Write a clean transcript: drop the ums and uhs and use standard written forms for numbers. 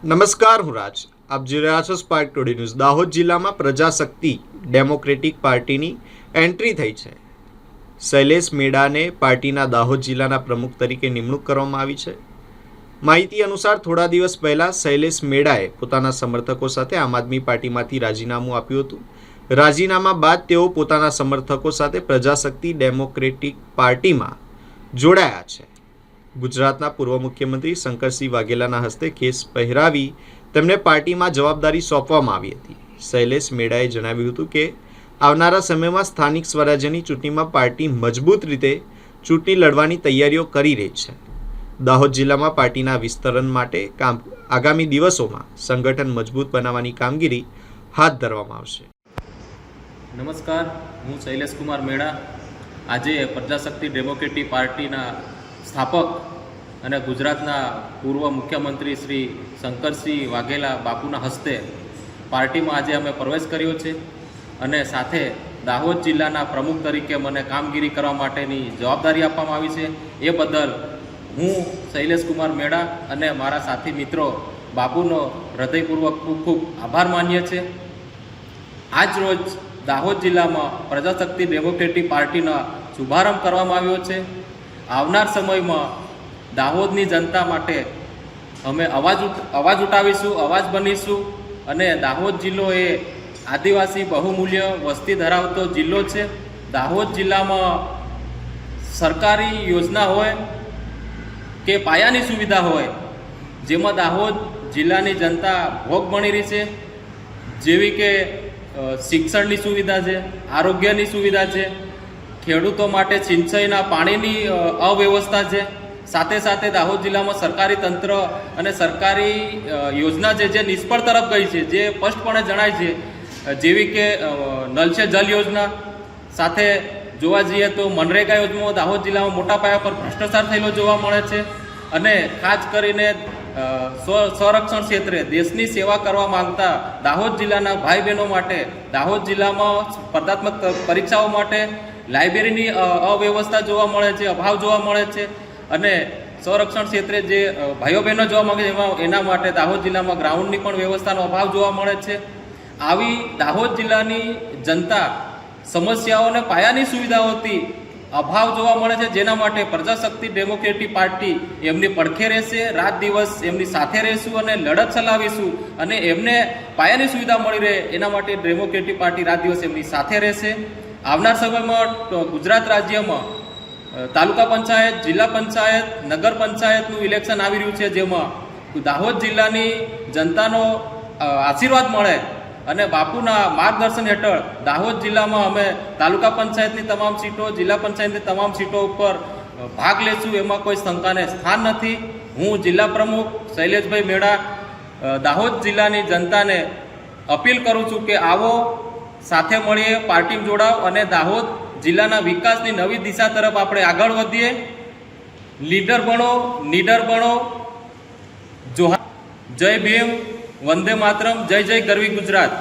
નમસ્કાર, હું રાજ. આપ જોઈ રહ્યા છો સ્પાર્ક ટુડે ન્યૂઝ. દાહોદ જિલ્લામાં પ્રજાશક્તિ ડેમોક્રેટિક પાર્ટીની એન્ટ્રી થઈ છે. શૈલેષ મેડાને પાર્ટીના દાહોદ જિલ્લાના પ્રમુખ તરીકે નિમણૂક કરવામાં આવી છે. માહિતી અનુસાર થોડા દિવસ પહેલા શૈલેષ મેડાએ પોતાના સમર્થકો સાથે આમ આદમી પાર્ટીમાંથી રાજીનામું આપ્યું હતું. રાજીનામા બાદ તેઓ પોતાના સમર્થકો સાથે પ્રજાશક્તિ ડેમોક્રેટિક પાર્ટીમાં જોડાયા છે. ગુજરાતના પૂર્વ મુખ્યમંત્રી શંકરસિંહ વાઘેલાના હસ્તે કેસ પહેરાવી તેમને પાર્ટીમાં જવાબદારી સોંપવામાં આવી હતી. શૈલેષ મેડાએ જણાવ્યું હતું કે આવનારા સમયમાં સ્થાનિક સ્વરાજ્યની ચૂંટણીમાં પાર્ટી મજબૂત રીતે ચૂંટણી લડવાની તૈયારીઓ કરી રહી છે. દાહોદ જિલ્લામાં પાર્ટીના વિસ્તરણ માટે આગામી દિવસોમાં સંગઠન મજબૂત બનાવવાની કામગીરી હાથ ધરવામાં આવશે. નમસ્કાર, હું શૈલેષ કુમાર મેડા. આજે પ્રજાશક્તિ ડેમોક્રેટિક પાર્ટીના સ્થાપક અને ગુજરાતના પૂર્વ મુખ્યમંત્રી શ્રી શંકરસિંહ વાઘેલા બાપુના હસ્તે પાર્ટીમાં આજે અમે પ્રવેશ કર્યો છે અને સાથે દાહોદ જિલ્લાના પ્રમુખ તરીકે મને કામગીરી કરવા માટેની જવાબદારી આપવામાં આવી છે. એ બદલ હું શૈલેષ કુમાર મેડા અને મારા સાથી મિત્રો બાપુનો હૃદયપૂર્વક ખૂબ ખૂબ આભાર માનીએ છીએ. આજ રોજ દાહોદ જિલ્લામાં પ્રજાશક્તિ ડેમોક્રેટિક પાર્ટીનો શુભારંભ કરવામાં આવ્યો છે. આવનાર સમયમાં દાહોદની જનતા માટે અમે અવાજ ઉઠાવીશું, અવાજ બનીશું અને દાહોદ જિલ્લો એ આદિવાસી બહુમૂલ્ય વસ્તી ધરાવતો જિલ્લો છે. દાહોદ જિલ્લામાં સરકારી યોજના હોય કે પાયાની સુવિધા હોય જેમાં દાહોદ જિલ્લાની જનતા ભોગ બની રહી છે, જેવી કે શિક્ષણની સુવિધા છે, આરોગ્યની સુવિધા છે, ખેડૂતો માટે સિંચાઈના પાણીની અવ્યવસ્થા છે. સાથે સાથે દાહોદ જિલ્લામાં સરકારી તંત્ર અને સરકારી યોજના જે નિષ્ફળ તરફ ગઈ છે, જે સ્પષ્ટપણે જણાય છે, જેવી કે નલ સે જલ યોજના. સાથે જોવા જઈએ તો મનરેગા યોજનામાં દાહોદ જિલ્લામાં મોટા પાયા પર ભ્રષ્ટાચાર થયેલો જોવા મળે છે અને ખાસ કરીને સંરક્ષણ ક્ષેત્રે દેશની સેવા કરવા માંગતા દાહોદ જિલ્લાના ભાઈ બહેનો માટે દાહોદ જિલ્લામાં સ્પર્ધાત્મક પરીક્ષાઓ માટે લાઇબ્રેરીની અવ્યવસ્થા જોવા મળે છે, અભાવ જોવા મળે છે અને સંરક્ષણ ક્ષેત્રે જે ભાઈઓ બહેનો જોવા માંગે છે એના માટે દાહોદ જિલ્લામાં ગ્રાઉન્ડની પણ વ્યવસ્થાનો અભાવ જોવા મળે છે. આવી દાહોદ જિલ્લાની જનતા સમસ્યાઓ અને પાયાની સુવિધાઓથી અભાવ જોવા મળે છે, જેના માટે પ્રજાશક્તિ ડેમોક્રેટિક પાર્ટી એમની પડખે રહેશે, રાત દિવસ એમની સાથે રહેશું અને લડત ચલાવીશું અને એમને પાયાની સુવિધા મળી રહે એના માટે ડેમોક્રેટિક પાર્ટી રાત દિવસ એમની સાથે રહેશે. આવનાર સમયમાં ગુજરાત રાજ્યમાં તાલુકા પંચાયત, જિલ્લા પંચાયત, નગર પંચાયતનું ઇલેક્શન આવી રહ્યું છે, જેમાં દાહોદ જિલ્લાની જનતાનો આશીર્વાદ મળે અને બાપુના માર્ગદર્શન હેઠળ દાહોદ જિલ્લામાં અમે તાલુકા પંચાયતની તમામ સીટો, જિલ્લા પંચાયતની તમામ સીટો ઉપર ભાગ લેશું, એમાં કોઈ શંકાને સ્થાન નથી. હું જિલ્લા પ્રમુખ શૈલેષભાઈ મેડા દાહોદ જિલ્લાની જનતાને અપીલ કરું છું કે આવો, સાથે મળીએ, પાર્ટીમાં જોડાવ અને દાહોદ જિલ્લાના વિકાસની નવી દિશા તરફ આપણે આગળ વધીએ. લીડર બનો, નીડર બનો. જોહાર, જય ભીમ, વંદે માતરમ, જય જય ગરવી ગુજરાત.